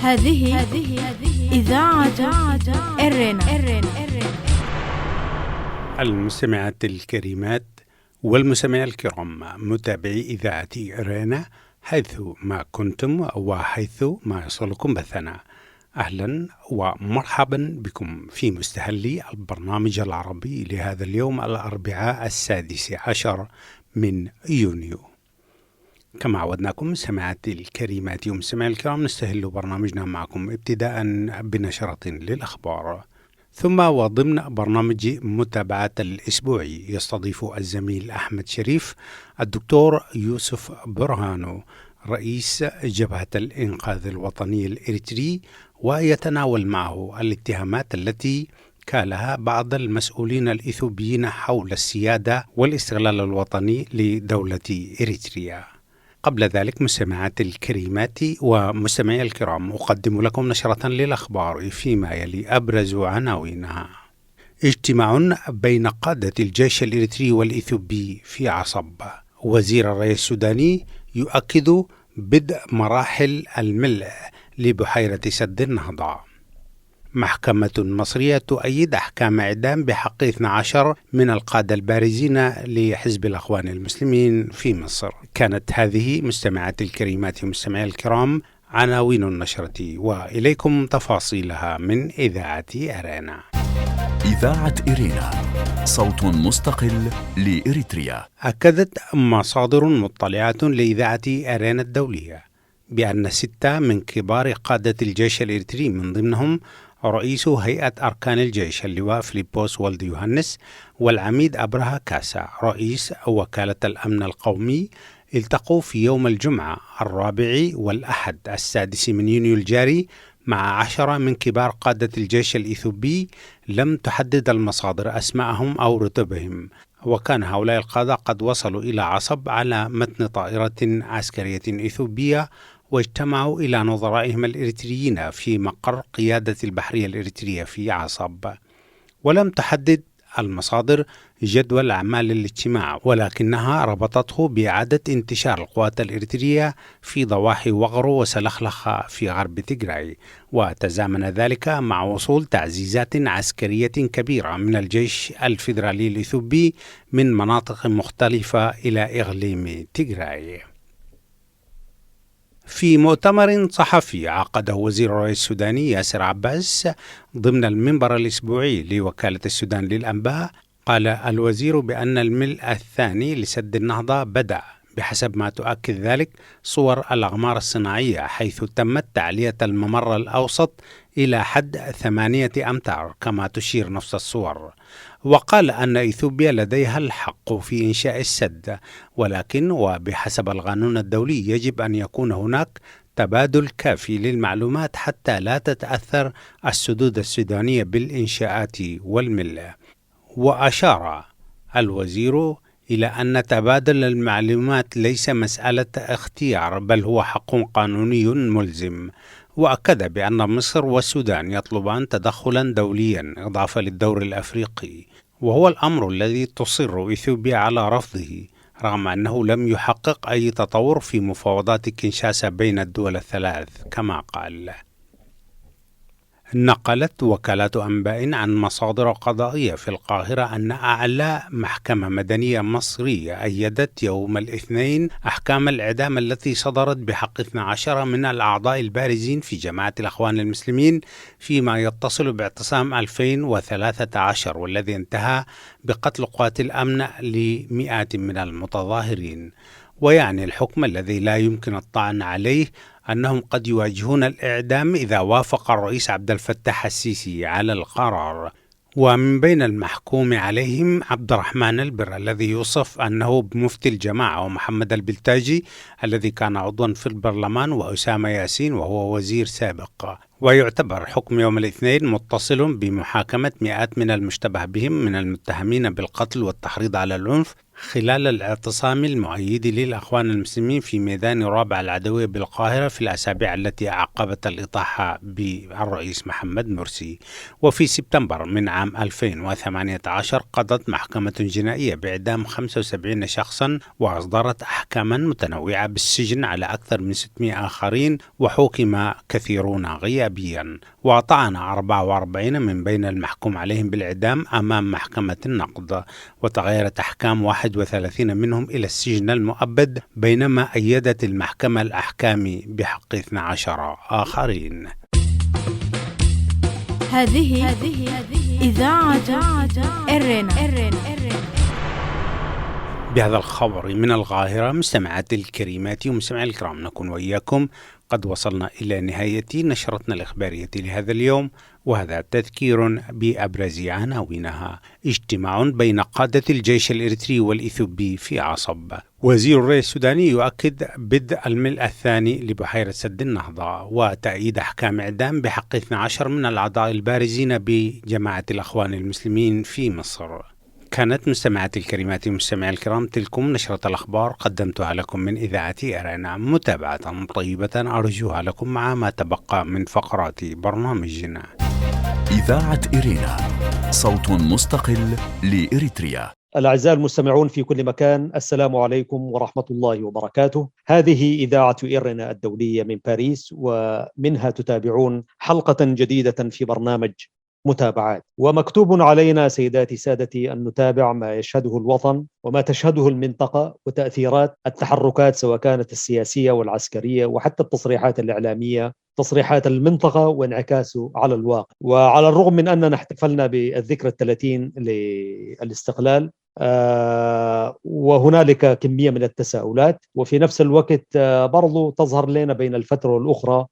هذه إذاعة إرنا. المستمعات الكريمات والمستمعين الكرام، متابعي إذاعة إرنا حيث ما كنتم وحيث ما يصلكم بثنا، أهلا ومرحبا بكم في مستهل البرنامج العربي لهذا اليوم الأربعاء 16 من يونيو. كما عودناكم مستمعاتي الكريمات ومستمعي الكرام، نستهل برنامجنا معكم ابتداء بنشرة للأخبار، ثم وضمن برنامج متابعة الأسبوعي يستضيف الزميل أحمد شريف الدكتور يوسف برهانو رئيس جبهة الإنقاذ الوطني الإريتري، ويتناول معه الاتهامات التي كالها بعض المسؤولين الإثيوبيين حول السيادة والاستغلال الوطني لدولة إريتريا. قبل ذلك مستمعات الكريمات ومستمعي الكرام، أقدم لكم نشرة للأخبار فيما يلي أبرز عناوينها. اجتماع بين قادة الجيش الإريتري والإثيوبي في عصب. وزير الري السوداني يؤكد بدء مراحل الملء لبحيرة سد النهضة. محكمة مصرية تؤيد أحكام إعدام بحق 12 من القادة البارزين لحزب الأخوان المسلمين في مصر. كانت هذه مستمعات الكريمات ومستمعي الكرام عناوين النشرة، وإليكم تفاصيلها من إذاعة إرينا. إذاعة إرينا، صوت مستقل لإريتريا. أكدت مصادر مطلعة لإذاعة إرينا الدولية بأن 6 من كبار قادة الجيش الإريتري، من ضمنهم رئيس هيئة أركان الجيش اللواء فيليبوس والد يوهنس والعميد أبرهة كاسا رئيس وكالة الأمن القومي، التقوا في يوم الجمعة 4 والأحد 6 من يونيو الجاري مع 10 من كبار قادة الجيش الإثيوبي. لم تحدد المصادر أسماءهم أو رتبهم، وكان هؤلاء القادة قد وصلوا إلى عصب على متن طائرة عسكرية إثيوبية، واجتمعوا إلى نظرائهم الإريتريين في مقر قيادة البحرية الإريترية في عصب. ولم تحدد المصادر جدول أعمال الاجتماع، ولكنها ربطته بإعادة انتشار القوات الإريترية في ضواحي وغرو وسلخلخ في غرب تيغراي، وتزامن ذلك مع وصول تعزيزات عسكرية كبيرة من الجيش الفيدرالي الإثيوبي من مناطق مختلفة إلى إقليم تيغراي. في مؤتمر صحفي عقده وزير الري السوداني ياسر عباس ضمن المنبر الأسبوعي لوكالة السودان للأنباء، قال الوزير بأن الملء الثاني لسد النهضة بدأ، بحسب ما تؤكد ذلك صور الأغمار الصناعية، حيث تمت تعلية الممر الأوسط إلى حد 8 أمتار كما تشير نفس الصور. وقال أن إثيوبيا لديها الحق في إنشاء السد، ولكن وبحسب القانون الدولي يجب أن يكون هناك تبادل كافي للمعلومات حتى لا تتأثر السدود السودانية بالإنشاءات والملء. وأشار الوزير إلى أن تبادل المعلومات ليس مسألة اختيار، بل هو حق قانوني ملزم. وأكد بأن مصر والسودان يطلبان تدخلا دوليا إضافة للدور الأفريقي، وهو الأمر الذي تصر إثيوبيا على رفضه، رغم أنه لم يحقق أي تطور في مفاوضات كينشاسا بين الدول الثلاث كما قال. نقلت وكالات أنباء عن مصادر قضائية في القاهرة أن أعلى محكمة مدنية مصرية أيدت يوم الاثنين أحكام الإعدام التي صدرت بحق 12 من الأعضاء البارزين في جماعة الأخوان المسلمين فيما يتصل باعتصام 2013، والذي انتهى بقتل قوات الأمن لمئات من المتظاهرين. ويعني الحكم الذي لا يمكن الطعن عليه أنهم قد يواجهون الإعدام إذا وافق الرئيس عبد الفتاح السيسي على القرار. ومن بين المحكوم عليهم عبد الرحمن البر الذي يوصف أنه بمفتي الجماعة، ومحمد البلتاجي الذي كان عضوا في البرلمان، وأسامة ياسين وهو وزير سابق. ويعتبر حكم يوم الاثنين متصل بمحاكمة مئات من المشتبه بهم من المتهمين بالقتل والتحريض على العنف خلال الاعتصام المؤيد للأخوان المسلمين في ميدان رابع العدوية بالقاهرة في الأسابيع التي أعقبت الإطاحة بالرئيس محمد مرسي. وفي سبتمبر من عام 2018 قضت محكمة جنائية بإعدام 75 شخصا وأصدرت أحكاما متنوعة بالسجن على أكثر من 600 آخرين، وحكم كثيرون غيابيا. وطعن 44 من بين المحكوم عليهم بالإعدام أمام محكمة النقض، وتغيرت أحكام 31 منهم إلى السجن المؤبد، بينما أيدت المحكمة الأحكام بحق 12 آخرين. هذه إذاعة إرنا. بهذا الخبر من القاهرة مستمعاتي الكريمات ومستمعي الكرام، نكون وإياكم قد وصلنا إلى نهاية نشرتنا الإخبارية لهذا اليوم، وهذا تذكير بأبرز عناوينها. اجتماع بين قادة الجيش الإريتري والإثيوبي في عصب. وزير الري السوداني يؤكد بدء الملء الثاني لبحيرة سد النهضة، وتأييد أحكام إعدام بحق 12 من الأعضاء البارزين بجماعة الأخوان المسلمين في مصر. كانت مستمعاتي الكريمات ومستمعي الكرام تلكم نشرة الأخبار قدمتها لكم من إذاعة إرنا. متابعة طيبة أرجوها لكم مع ما تبقى من فقرات برنامجنا. إذاعة إرنا، صوت مستقل لإريتريا. الأعزاء المستمعون في كل مكان، السلام عليكم ورحمة الله وبركاته. هذه إذاعة إرنا الدولية من باريس، ومنها تتابعون حلقة جديدة في برنامج متابعات. ومكتوب علينا سيداتي سادتي أن نتابع ما يشهده الوطن وما تشهده المنطقة وتأثيرات التحركات، سواء كانت السياسية والعسكرية وحتى التصريحات الإعلامية، تصريحات المنطقة وانعكاسه على الواقع. وعلى الرغم من أننا احتفلنا بالذكرى 30 للاستقلال، وهنالك كمية من التساؤلات، وفي نفس الوقت برضو تظهر لنا بين الفترة والأخرى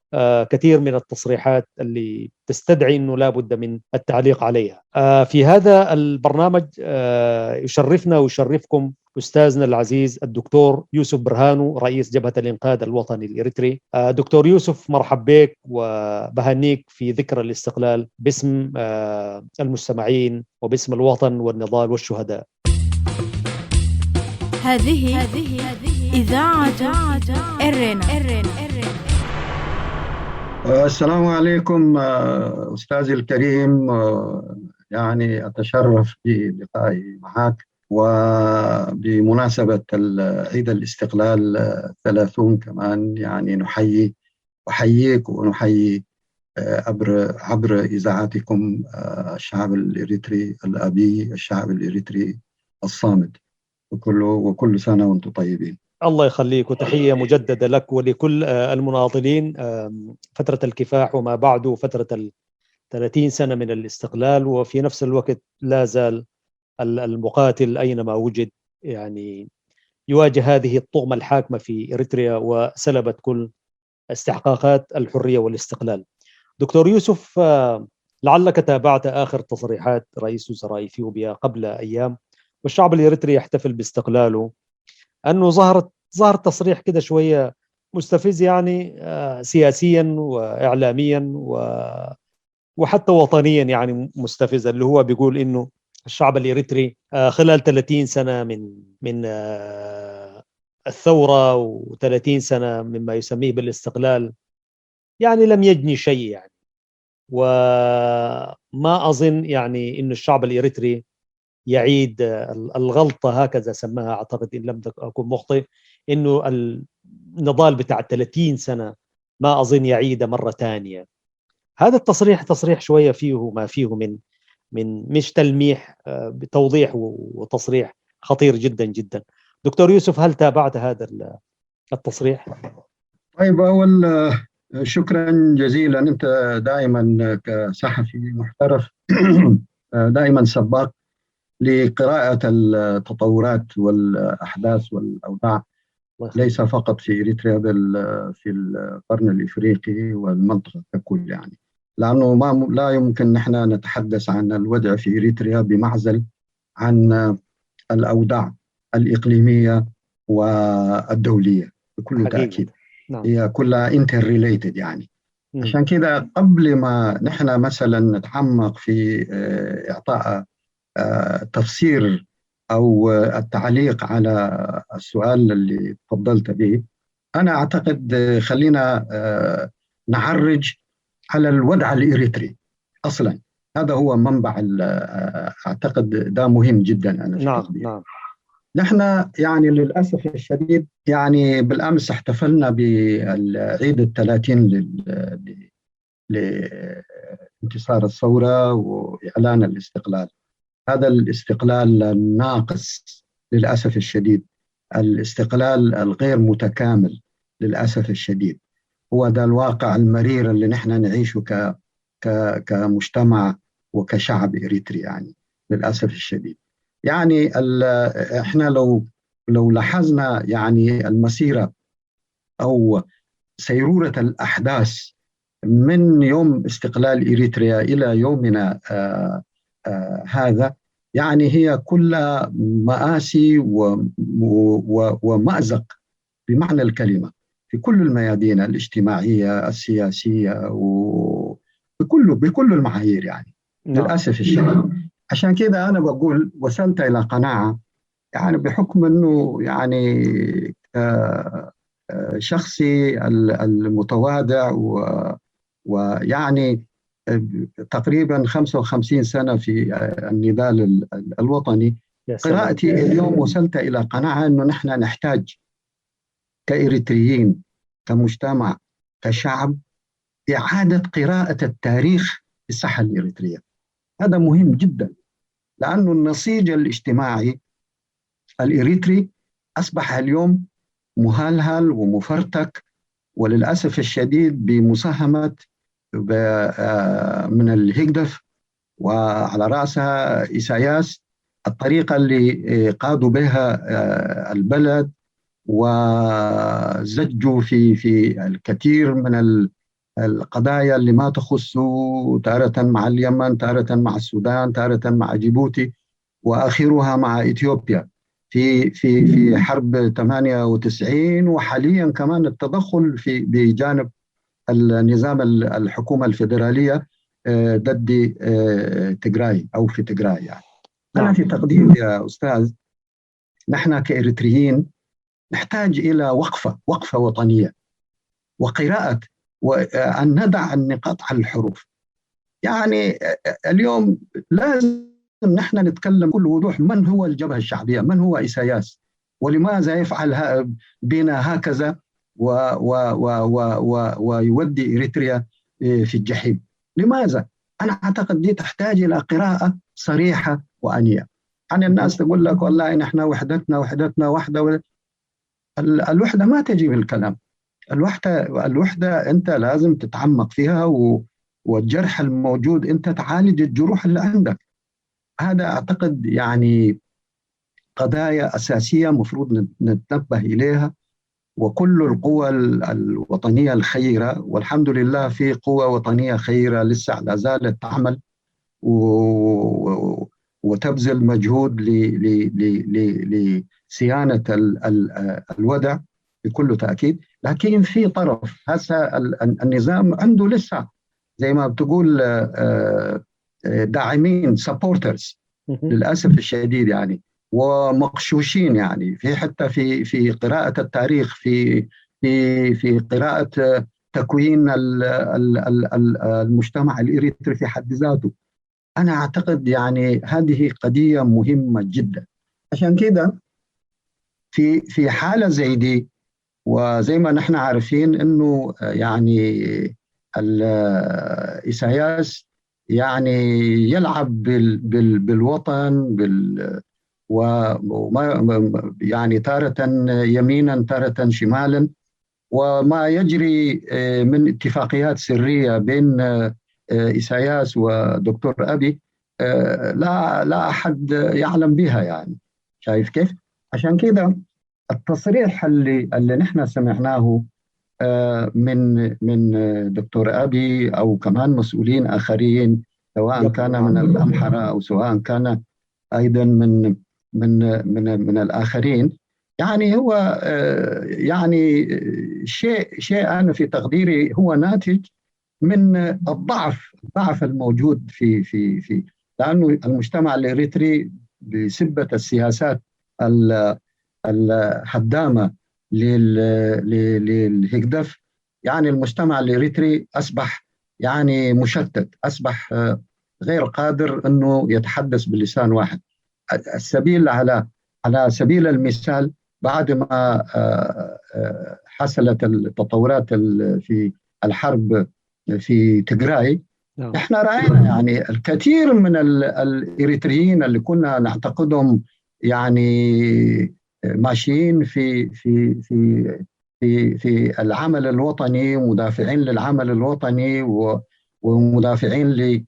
كثير من التصريحات اللي تستدعي أنه لا بد من التعليق عليها. في هذا البرنامج يشرفنا ويشرفكم أستاذنا العزيز الدكتور يوسف برهانو، رئيس جبهة الإنقاذ الوطني الإريتري. دكتور يوسف، مرحب بك وبهنيك في ذكرى الاستقلال باسم المستمعين وباسم الوطن والنضال والشهداء. هذه إذاعة إرنا. السلام عليكم أستاذي الكريم، يعني أتشرف بلقائي معك، وبمناسبة عيد الاستقلال 30 كمان يعني أحييك ونحيي عبر إذاعتكم الشعب الإريتري الأبي، الشعب الإريتري الصامد، وكل سنة وأنتم طيبين. الله يخليك، وتحية مجددة لك ولكل المناضلين. فترة الكفاح وما بعده فترة 30 سنة من الاستقلال، وفي نفس الوقت لا زال المقاتل أينما وجد يعني يواجه هذه الطغمة الحاكمة في إريتريا وسلبت كل استحقاقات الحرية والاستقلال. دكتور يوسف، لعلك تابعت آخر تصريحات رئيس وزراء إثيوبيا قبل أيام، والشعب الإريتري يحتفل باستقلاله، أنه ظهر تصريح كده شوية مستفز، يعني سياسيا وإعلاميا وحتى وطنيا، يعني مستفز، اللي هو بيقول إنه الشعب الإريتري خلال 30 سنة من الثورة و30 سنة مما يسميه بالاستقلال يعني لم يجني شيء، يعني وما أظن يعني إنه الشعب الإريتري يعيد الغلطة، هكذا سماها أعتقد إن لم أكن مخطئ، إنه النضال بتاع 30 سنة ما أظن يعيده مرة ثانية. هذا التصريح تصريح شوية فيه ما فيه من مش تلميح، بتوضيح وتصريح خطير جدا جدا. دكتور يوسف، هل تابعت هذا التصريح؟ طيب، أول شكرا جزيلا. أنت دائما كصحفي محترف دائما سباق لقراءة التطورات والأحداث والأوضاع، ليس فقط في إريتريا بل في القرن الإفريقي والمنطقة ككل، يعني لأنه لا يمكن نحن نتحدث عن الوضع في إريتريا بمعزل عن الأوضاع الإقليمية والدولية بكل تأكيد. نعم. هي كلها interrelated يعني. عشان كده قبل ما نحن مثلا نتعمق في إعطاء تفسير أو التعليق على السؤال اللي تفضلت به، أنا أعتقد خلينا نعرج على الوضع الإريتري أصلا. هذا هو منبع أعتقد ده مهم جدا. أنا نعم. نحن يعني للأسف الشديد يعني بالأمس احتفلنا بالعيد 30 لانتصار الثورة وإعلان الاستقلال. هذا الاستقلال الناقص للأسف الشديد، الاستقلال الغير متكامل للأسف الشديد، هو ده الواقع المرير اللي نحن نعيشه كمجتمع وكشعب إريتري يعني للأسف الشديد. يعني احنا لو لاحظنا يعني المسيرة أو سيرورة الأحداث من يوم استقلال إريتريا إلى يومنا هذا، يعني هي كلها مآسي ومأزق بمعنى الكلمة في كل الميادين الاجتماعية السياسية بكل المعايير يعني للأسف الشديد. عشان كده أنا بقول وصلت إلى قناعة يعني بحكم أنه يعني شخصي المتواضع ويعني تقريبا 55 سنة في النضال الوطني، قراءتي اليوم وصلت إلى قناعة أنه نحن نحتاج كإريتريين كمجتمع كشعب إعادة قراءة التاريخ في الساحة الإريترية. هذا مهم جدا، لأنه النسيج الاجتماعي الإريتري أصبح اليوم مهلهل ومفرتك، وللأسف الشديد بمساهمة من الهجدف وعلى رأسها إيساياس، الطريقة اللي قادوا بها البلد وزجوا في الكثير من القضايا اللي ما تخص تارة مع اليمن، تارة مع السودان، تارة مع جيبوتي، وآخرها مع إثيوبيا في حرب 98، وحاليا كمان التدخل بجانب النظام الحكومة الفيدرالية ضد تيغراي أو في تيغراي يعني. أنا في تقديري يا أستاذ نحن كإريتريين نحتاج إلى وقفة وطنية وقراءة، وأن ندع النقاط على الحروف. يعني اليوم لازم نحن نتكلم بكل وضوح من هو الجبهة الشعبية، من هو إيساياس، ولماذا يفعل بنا هكذا ويودي إريتريا في الجحيم. لماذا؟ أنا أعتقد دي تحتاج إلى قراءة صريحة وأنية. يعني الناس تقول لك والله نحن وحدتنا وحدة. الوحدة ما تجي بالكلام. الوحدة أنت لازم تتعمق فيها، والجرح الموجود أنت تعالج الجروح اللي عندك. هذا أعتقد يعني قضايا أساسية مفروض نتنبه إليها، وكل القوى الوطنية الخيرة، والحمد لله في قوى وطنية خيرة لسه لا زالت تعمل وتبذل مجهود لصيانة الوضع بكل تأكيد. لكن في طرف هسه النظام عنده لسه زي ما بتقول داعمين سبورترز للأسف الشديد يعني، ومغشوشين يعني في حتى في قراءة التاريخ، في قراءة تكوين المجتمع الإريتري في حد ذاته. أنا أعتقد يعني هذه قضية مهمة جدا. عشان كده في حالة زي دي، وزي ما نحن عارفين إنه يعني إيساياس يعني يلعب بالوطن يعني تارة يمينا تارة شمالا، وما يجري من اتفاقيات سرية بين إيساياس ودكتور أبي لا أحد يعلم بها يعني. شايف كيف؟ عشان كده التصريح اللي نحن سمعناه من دكتور أبي أو كمان مسؤولين آخرين، سواء كان من الأمحرة أو سواء كان أيضا من الآخرين، يعني هو يعني شيء أنا في تقديري هو ناتج من الضعف الموجود في لأنه المجتمع الإريتري بسبة السياسات الهدامة للهجدف، يعني المجتمع الإريتري أصبح يعني مشتت، أصبح غير قادر أنه يتحدث بلسان واحد. السبيل على سبيل المثال، بعد ما حصلت التطورات في الحرب في تجراي، احنا رأينا يعني الكثير من الإريتريين اللي كنا نعتقدهم يعني ماشيين في العمل الوطني، مدافعين للعمل الوطني ومدافعين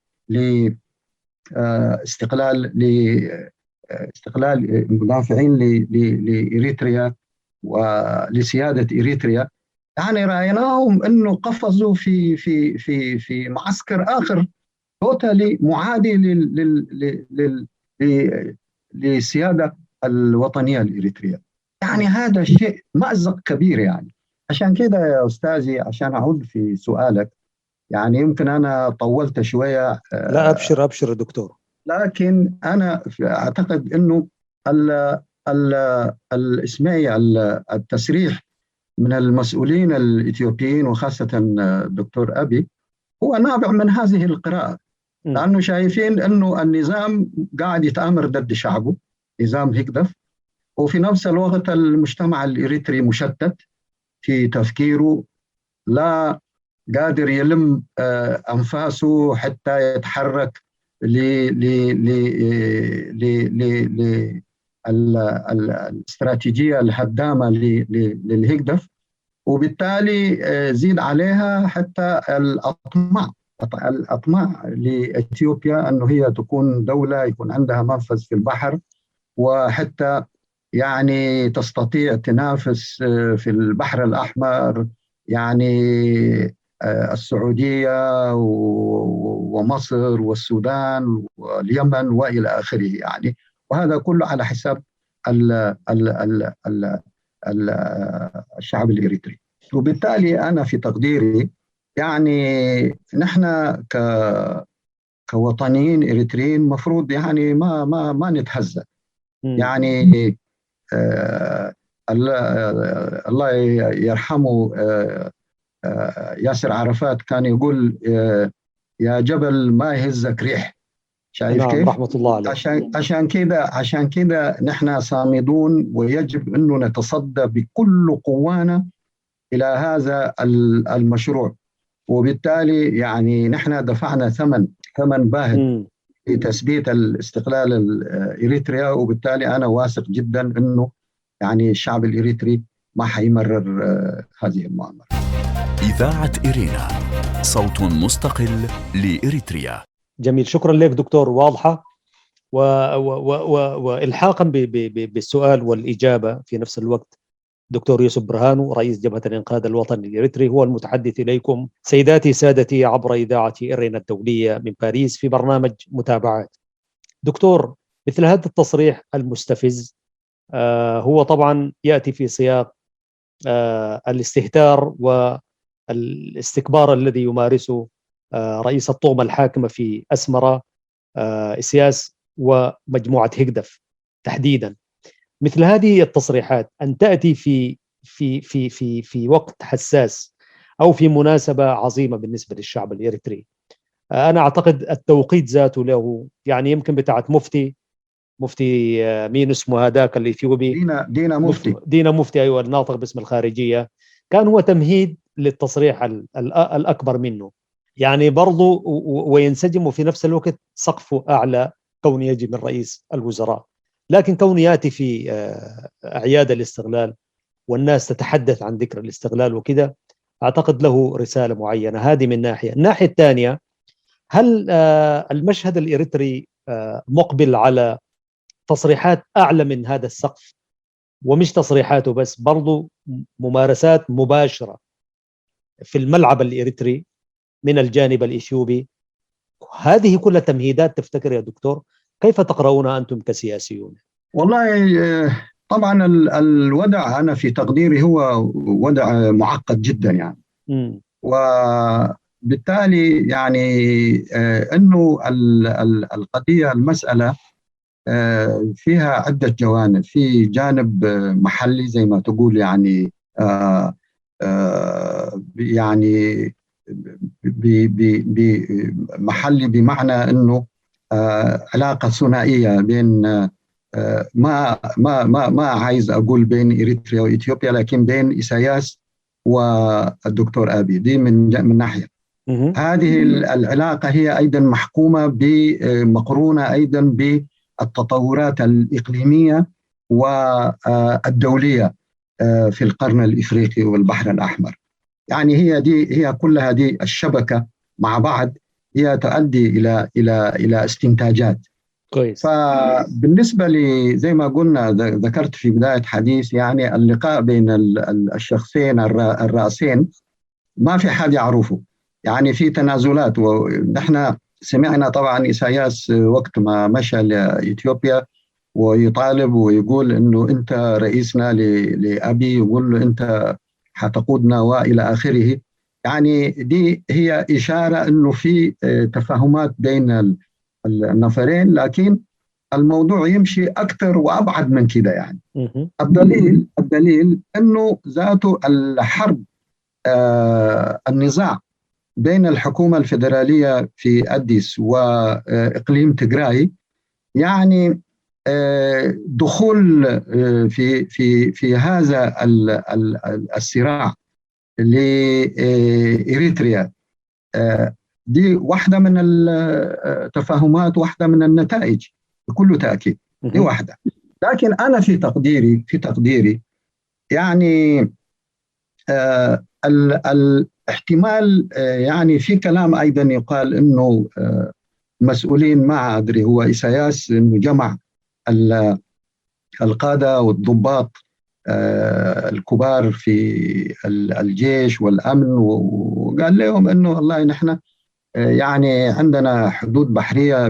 استقلال مدافعين لإريتريا ولسيادة إريتريا، يعني رأيناهم أنه قفزوا في معسكر آخر توتالي معادي للسيادة الوطنية الإريترية. يعني هذا شيء مأزق كبير. يعني عشان كده يا أستاذي، عشان أعود في سؤالك، يعني يمكن أنا طولت شوية. لا، أبشر دكتور. لكن أنا أعتقد أنه التسريح من المسؤولين الإثيوبيين وخاصة الدكتور أبي هو نابع من هذه القراءة، لأنه شايفين أنه النظام قاعد يتآمر ضد شعبه، نظام هجدف، وفي نفس الوقت المجتمع الإريتري مشتت في تفكيره، لا قادر يلم أنفاسه حتى يتحرك الاستراتيجية الهدامة للهجدف، وبالتالي زيد عليها حتى الأطماع لإثيوبيا أنه هي تكون دولة يكون عندها منفذ في البحر، وحتى يعني تستطيع تنافس في البحر الأحمر، يعني السعودية ومصر والسودان واليمن وإلى آخره يعني. وهذا كله على حساب الشعب الإريتري. وبالتالي أنا في تقديري يعني نحن كوطنيين إريتريين مفروض يعني ما نتهزأ. يعني الله يرحمه ياسر عرفات كان يقول يا جبل ما يهزك ريح. شايف كيف؟ رحمة الله عليه. عشان كده نحن صامدون، ويجب أنه نتصدى بكل قوانا إلى هذا المشروع. وبالتالي يعني نحن دفعنا ثمن باهظ لتثبيت الاستقلال الإريتريا، وبالتالي أنا واثق جدا أنه يعني الشعب الإريتري ما حيمرر هذه المؤامرة. إذاعة إرينا، صوت مستقل لإريتريا. جميل، شكرا لك دكتور، واضحة. وإلحاقا بالسؤال والإجابة في نفس الوقت، دكتور يوسف برهانو رئيس جبهة الإنقاذ الوطني الإريتري هو المتحدث إليكم سيداتي سادتي عبر إذاعة إرينا الدولية من باريس في برنامج متابعات. دكتور، مثل هذا التصريح المستفز هو طبعا يأتي في سياق الاستهتار والاستكبار الذي يمارسه رئيس الطغمة الحاكمة في أسمرة إسياس ومجموعة هجدف تحديدا. مثل هذه التصريحات أن تأتي في وقت حساس أو في مناسبة عظيمة بالنسبة للشعب الإريتري، أنا أعتقد التوقيت ذاته له يعني يمكن بتاعت مفتي مين اسمه هذاك الإثيوبي، دينا مفتي، أيوة، الناطق باسم الخارجية، كان هو تمهيد للتصريح الأكبر منه يعني برضو، وينسجم، وفي نفس الوقت سقفه أعلى كون يجي من رئيس الوزراء. لكن كون يأتي في أعياد الاستغلال والناس تتحدث عن ذكر الاستغلال وكذا، أعتقد له رسالة معينة. هذه من ناحية. الناحية الثانية، هل المشهد الإريتري مقبل على تصريحات أعلى من هذا السقف؟ ومش تصريحاته بس، برضو ممارسات مباشرة في الملعب الإريتري من الجانب الإثيوبي. هذه كلها تمهيدات تفتكر يا دكتور؟ كيف تقرؤونها أنتم كسياسيون؟ والله طبعا الوضع أنا في تقديري هو وضع معقد جدا يعني. بالتالي يعني أنه القضية المسألة فيها عدة جوانب. في جانب محلي زي ما تقول، يعني يعني محلي بمعنى أنه علاقة ثنائية بين ما عايز أقول بين إريتريا وإثيوبيا، لكن بين إيساياس والدكتور آبي. دي من ناحية. هذه العلاقة هي أيضا محكومة مقرونة أيضا بالتطورات الإقليمية والدولية في القرن الإفريقي والبحر الأحمر. يعني هي كل هذه الشبكة مع بعض هي تؤدي إلى استنتاجات. كويس. فبالنسبة لي زي ما قلنا ذكرت في بداية حديث، يعني اللقاء بين الشخصين الرأسين ما في حد يعرفه، يعني في تنازلات. ونحن سمعنا طبعا إيساياس وقت ما مشى لإثيوبيا ويطالب ويقول إنه أنت رئيسنا لأبي، يقول له أنت حتقودنا وإلى آخره. يعني دي هي إشارة إنه في تفاهمات بين النفرين، لكن الموضوع يمشي أكثر وأبعد من كده. يعني الدليل إنه ذاته الحرب، النزاع بين الحكومة الفيدرالية في أديس وإقليم تيغراي، يعني دخول في هذا الصراع لإريتريا، دي واحدة من التفاهمات، واحدة من النتائج بكل تأكيد. دي واحدة. لكن أنا في تقديري يعني الاحتمال، يعني في كلام أيضا يقال إنه مسؤولين، ما أدري هو إيساياس، إنه جمع القادة والضباط الكبار في الجيش والأمن، وقال لهم إنه والله نحن يعني عندنا حدود بحرية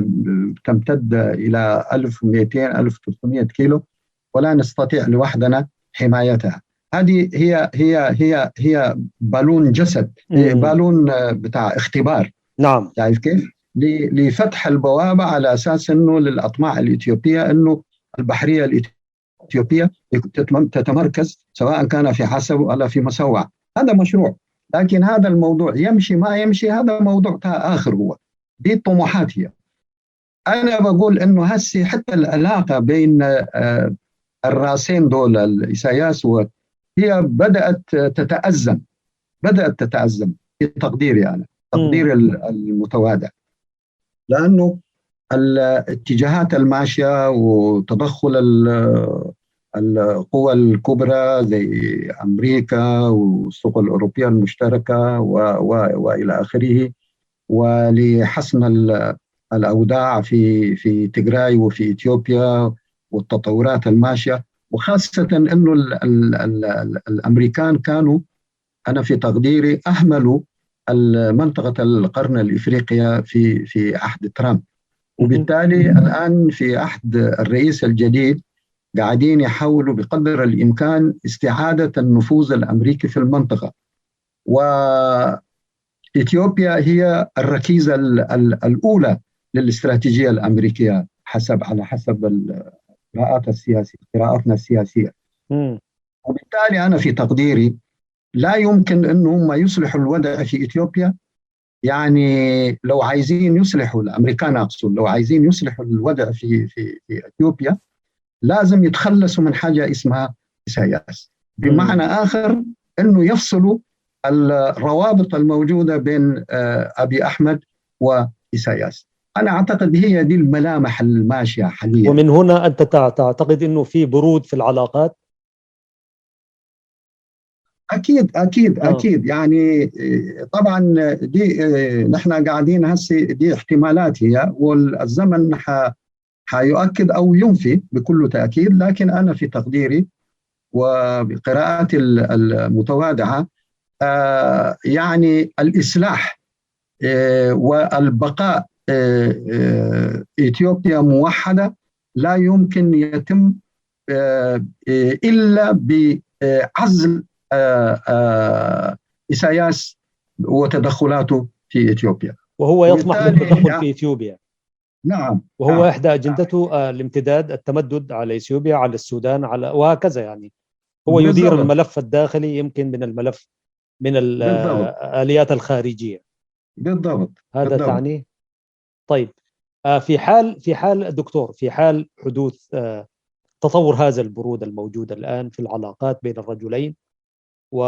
تمتد إلى 1200-1300 كيلو، ولا نستطيع لوحدنا حمايتها. هذه هي بالون جسد، بالون بتاع اختبار. نعم. شايف كيف؟ لفتح البوابة على أساس أنه للأطماع الإثيوبية أنه البحرية الإثيوبية تتمركز، سواء كان في حسب ولا في مسوع. هذا مشروع، لكن هذا الموضوع يمشي ما يمشي هذا موضوع آخر. هو دي الطموحات. هي أنا بقول أنه هسي حتى العلاقة بين الراسين دول إيساياس هي بدأت تتأزم في تقديري أنا، تقدير المتواضع، لأنه الاتجاهات الماشية وتدخل القوى الكبرى زي أمريكا والسوق الأوروبية المشتركة وإلى آخره، ولحسم الأوضاع في تيغراي وفي إثيوبيا والتطورات الماشية، وخاصة أنه الأمريكان كانوا، أنا في تقديري، أهملوا منطقة القرن الإفريقية في عهد ترامب. وبالتالي الآن في عهد الرئيس الجديد قاعدين يحاولوا بقدر الإمكان استعادة النفوذ الأمريكي في المنطقة. وإثيوبيا هي الركيزة الأولى للاستراتيجية الأمريكية على حسب قراءاتنا السياسية. وبالتالي أنا في تقديري لا يمكن أنهم يصلحوا الوضع في إثيوبيا. يعني لو عايزين يصلحوا، الأمريكان أقصد، لو عايزين يصلحوا الوضع في إثيوبيا لازم يتخلصوا من حاجة اسمها إيساياس. بمعنى آخر أنه يفصلوا الروابط الموجودة بين أبي أحمد وإيساياس. أنا أعتقد هي دي الملامح الماشية حاليا. ومن هنا أنت تعتقد أنه في برود في العلاقات؟ أكيد يعني طبعا دي نحن قاعدين هسي، دي احتمالات هي، والزمن حيؤكد أو ينفي بكل تأكيد. لكن أنا في تقديري وبقراءاتي المتواضعة يعني الإصلاح والبقاء إثيوبيا موحدة لا يمكن يتم إلا بعزل إيساياس وتدخلاته في إثيوبيا، وهو يطمح للتدخل يعني في إثيوبيا. نعم. وهو إحدى أجندته الامتداد، التمدد على إثيوبيا، على السودان، على وهكذا. يعني هو يدير بالضبط. الملف الداخلي يمكن من الملف من بالضبط. الآليات الخارجية. بالضبط. هذا بالضبط. تعني. طيب، في حال دكتور، في حال حدوث تطور هذا البرود الموجود الآن في العلاقات بين الرجلين، و...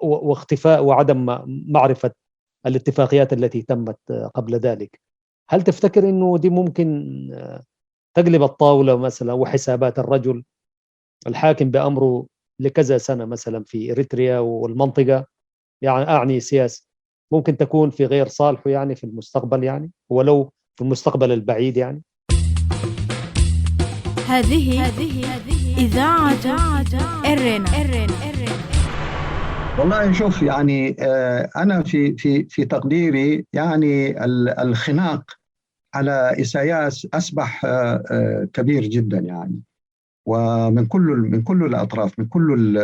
واختفاء وعدم معرفة الاتفاقيات التي تمت قبل ذلك، هل تفتكر إنه دي ممكن تقلب الطاولة مثلا وحسابات الرجل الحاكم بأمره لكذا سنة مثلا في إريتريا والمنطقة، يعني أعني سياسة، ممكن تكون في غير صالحه يعني في المستقبل، يعني ولو في المستقبل البعيد يعني؟ هذه إذاعة إرنا. والله شوف، يعني أنا في تقديري يعني الخناق على إساياس أصبح كبير جدا يعني، ومن كل الأطراف، من كل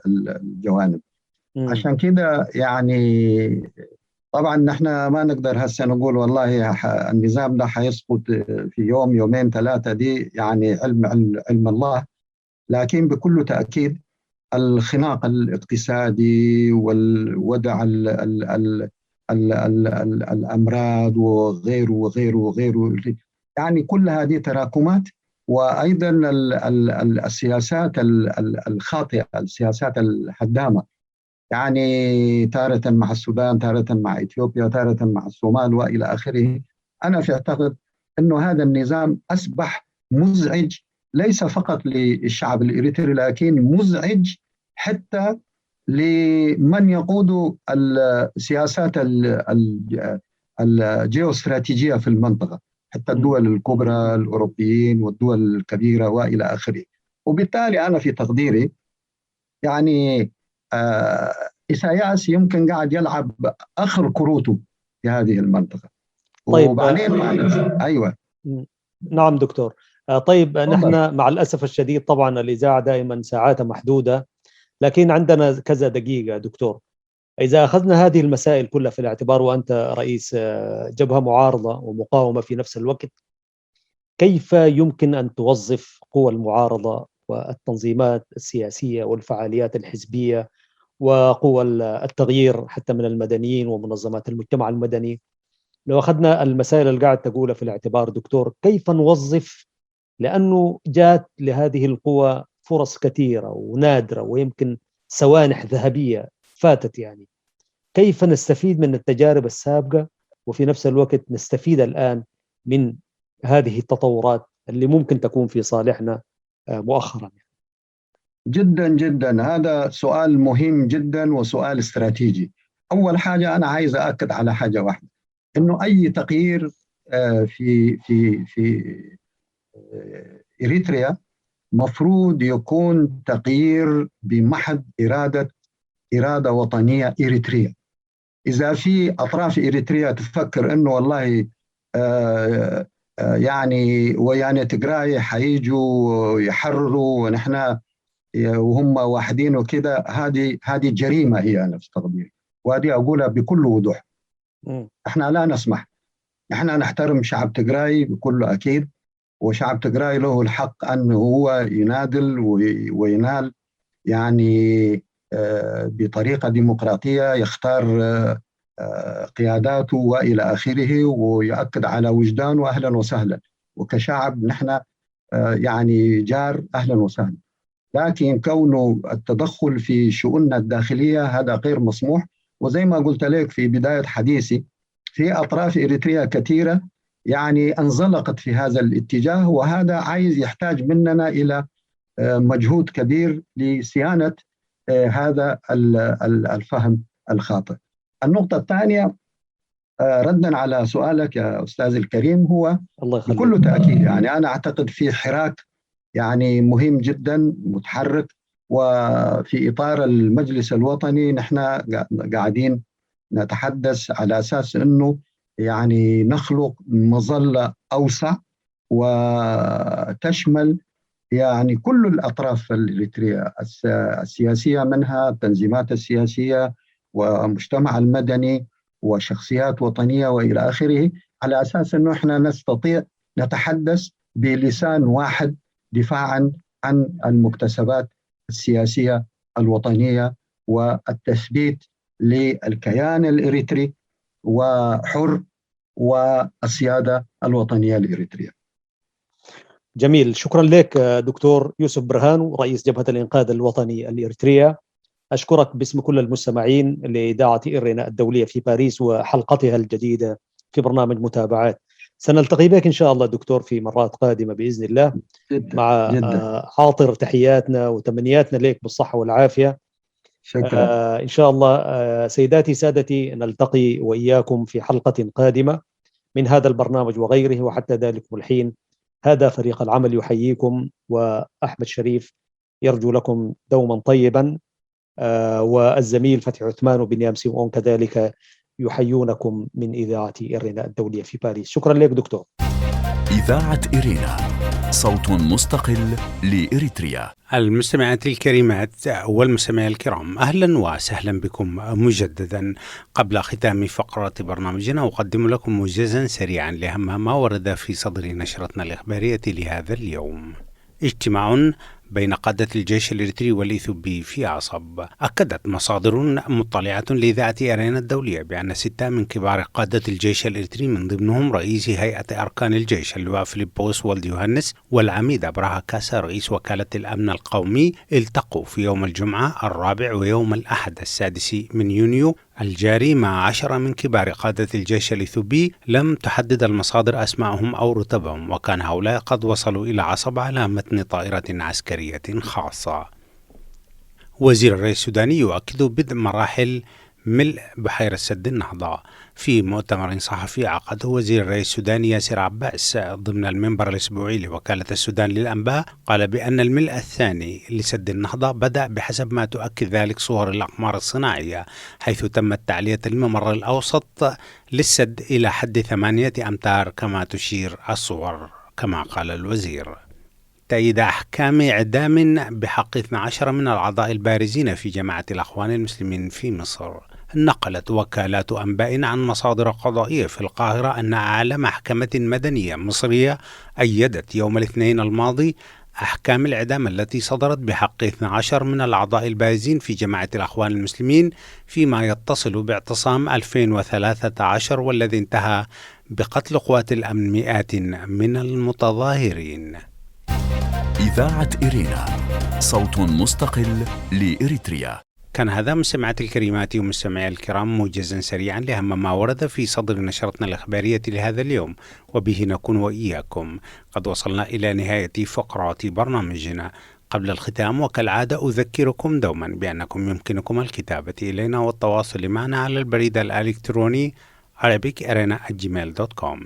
الجوانب. عشان كده يعني طبعا نحن ما نقدر هسه نقول والله النظام ده حيسقط في يوم يومين ثلاثة، دي يعني علم الله. لكن بكل تأكيد الخناق الاقتصادي والوضع الأمراض وغيره وغيره وغيره، يعني كل هذه تراكمات. وأيضا السياسات الخاطئة، السياسات الهدامة، يعني تارة مع السودان، تارة مع إثيوبيا، تارة مع الصومال وإلى آخره. أنا في أعتقد أنه هذا النظام أصبح مزعج، ليس فقط للشعب الإريتري، لكن مزعج حتى لمن يقود السياسات الجيوستراتيجية في المنطقة، حتى الدول الكبرى، الأوروبيين والدول الكبيرة وإلى آخره. وبالتالي أنا في تقديري يعني إساياس يمكن قاعد يلعب آخر كروته في هذه المنطقة. طيب. وبعدين أيوة. نعم دكتور. طيب، نحن مع الأسف الشديد طبعا الإذاعة دائما ساعاتها محدودة، لكن عندنا كذا دقيقة دكتور. إذا أخذنا هذه المسائل كلها في الاعتبار، وأنت رئيس جبهة معارضة ومقاومة في نفس الوقت، كيف يمكن أن توظف قوى المعارضة والتنظيمات السياسية والفعاليات الحزبية وقوى التغيير حتى من المدنيين ومنظمات المجتمع المدني، لو أخذنا المسائل اللي قاعد تقولها في الاعتبار دكتور، كيف نوظف؟ لأنه جات لهذه القوى فرص كثيرة ونادرة، ويمكن سوانح ذهبية فاتت. يعني كيف نستفيد من التجارب السابقة وفي نفس الوقت نستفيد الآن من هذه التطورات اللي ممكن تكون في صالحنا مؤخرا؟ جدا جدا، هذا سؤال مهم جدا وسؤال استراتيجي. أول حاجة أنا عايز أأكد على حاجة واحدة، إنه أي تغيير في إريتريا مفروض يكون تغيير بمحض إرادة وطنية إريترية. إذا في أطراف إريتريا تفكر إنه والله يعني ويعني تجراي حييجوا يحرروا ونحن وهم واحدين وكذا، هذه جريمة هي نفس تقديري، وهذه أقولها بكل وضوح. احنا لا نسمح. احنا نحترم شعب تجراي بكل أكيد، وشعب تجراي له الحق أن هو ينادل وينال يعني بطريقة ديمقراطية، يختار قياداته وإلى آخره، ويؤكد على وجدانه. أهلا وسهلا، وكشعب نحن يعني جار، أهلا وسهلا. لكن كونه التدخل في شؤوننا الداخلية هذا غير مسموح. وزي ما قلت لك في بداية حديثي، في أطراف إريتريا كثيرة يعني انزلقت في هذا الاتجاه، وهذا عايز يحتاج مننا إلى مجهود كبير لصيانة هذا الفهم الخاطئ. النقطة الثانية ردا على سؤالك يا أستاذ الكريم، هو بكل تأكيد يعني أنا أعتقد في حراك يعني مهم جدا متحرك، وفي إطار المجلس الوطني نحن قاعدين نتحدث على أساس أنه يعني نخلق مظلة أوسع وتشمل يعني كل الأطراف الإريترية السياسية، منها التنظيمات السياسية والمجتمع المدني وشخصيات وطنية وإلى آخره، على أساس أنه إحنا نستطيع نتحدث بلسان واحد دفاعا عن المكتسبات السياسية الوطنية والتثبيت للكيان الإريتري وحر والسيادة الوطنية الإريترية. جميل، شكرا لك دكتور يوسف برهان، رئيس جبهة الإنقاذ الوطني الإريترية. أشكرك باسم كل المستمعين لإذاعة إرينا الدولية في باريس وحلقتها الجديدة في برنامج متابعات. سنلتقي بك إن شاء الله دكتور في مرات قادمة بإذن الله جدا مع جدا. عاطر تحياتنا وتمنياتنا لك بالصحة والعافية. شكرا. إن شاء الله سيداتي سادتي، نلتقي وإياكم في حلقة قادمة من هذا البرنامج وغيره، وحتى ذلكم الحين هذا فريق العمل يحييكم، وأحمد شريف يرجو لكم دوما طيبا، والزميل فتحي عثمان وبنيام سيمون كذلك يحيونكم من إذاعة إرينا الدولية في باريس. شكرا لك دكتور. إذاعة إرينا، صوت مستقل لإريتريا. المستمعات الكريمات والمستمعين الكرام، أهلا وسهلا بكم مجددا. قبل ختام فقرة برنامجنا أقدم لكم موجزا سريعا لأهم ما ورد في صدر نشرتنا الإخبارية لهذا اليوم. اجتماع بين قادة الجيش الإريتري والإثيوبي في عصب. أكدت مصادر مطلعة لإذاعة إرينا الدولية بأن 6 من كبار قادة الجيش الإريتري من ضمنهم رئيس هيئة أركان الجيش اللواء فيليبوس والد يوهانس والعميد أبراها كاسا رئيس وكالة الأمن القومي التقوا في يوم الجمعة 4 ويوم الأحد 6 من يونيو الجاري مع 10 من كبار قادة الجيش الإثيوبي. لم تحدد المصادر أسماءهم أو رتبهم، وكان هؤلاء قد وصلوا إلى عصب على متن طائرة عسكرية خاصة. وزير الري السوداني يؤكد بدء مراحل ملء بحيرة سد النهضة. في مؤتمر صحفي عقده وزير الري السوداني ياسر عباس ضمن المنبر الأسبوعي لوكالة السودان للأنباء، قال بأن الملء الثاني لسد النهضة بدأ بحسب ما تؤكد ذلك صور الأقمار الصناعية، حيث تمت تعلية الممر الأوسط للسد إلى حد 8 أمتار كما تشير الصور. كما قال الوزير، تأييد أحكام إعدام بحق 12 من الأعضاء البارزين في جماعة الأخوان المسلمين في مصر. نقلت وكالات أنباء عن مصادر قضائية في القاهرة أن أعلى محكمة مدنية مصرية أيدت يوم الاثنين الماضي أحكام الإعدام التي صدرت بحق 12 من الأعضاء البارزين في جماعة الأخوان المسلمين فيما يتصل باعتصام 2013 والذي انتهى بقتل قوات الأمن مئات من المتظاهرين. إذاعة إرينا، صوت مستقل لإريتريا. كان هذا مستمعات الكريمات ومستمعي الكرام موجزا سريعا لأهم ما ورد في صدر نشرتنا الإخبارية لهذا اليوم، وبه نكون وإياكم قد وصلنا إلى نهاية فقرات برنامجنا. قبل الختام وكالعادة أذكركم دوما بأنكم يمكنكم الكتابة إلينا والتواصل معنا على البريد الإلكتروني arabic@gmail.com.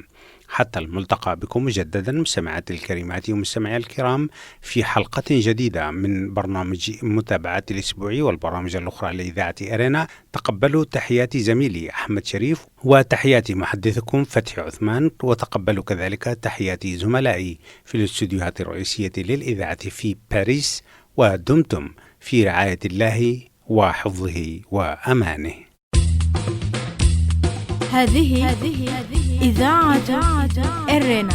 حتى الملتقى بكم مجددا مستمعات الكريمات ومستمعي الكرام في حلقة جديدة من برنامج متابعات الأسبوعي والبرامج الأخرى لإذاعة إرينا. تقبلوا تحيات زميلي أحمد شريف وتحيات محدثكم فتحي عثمان، وتقبلوا كذلك تحيات زملائي في الاستوديوهات الرئيسية للإذاعة في باريس، ودمتم في رعاية الله وحفظه وأمانه. هذه إذاعة إرينا.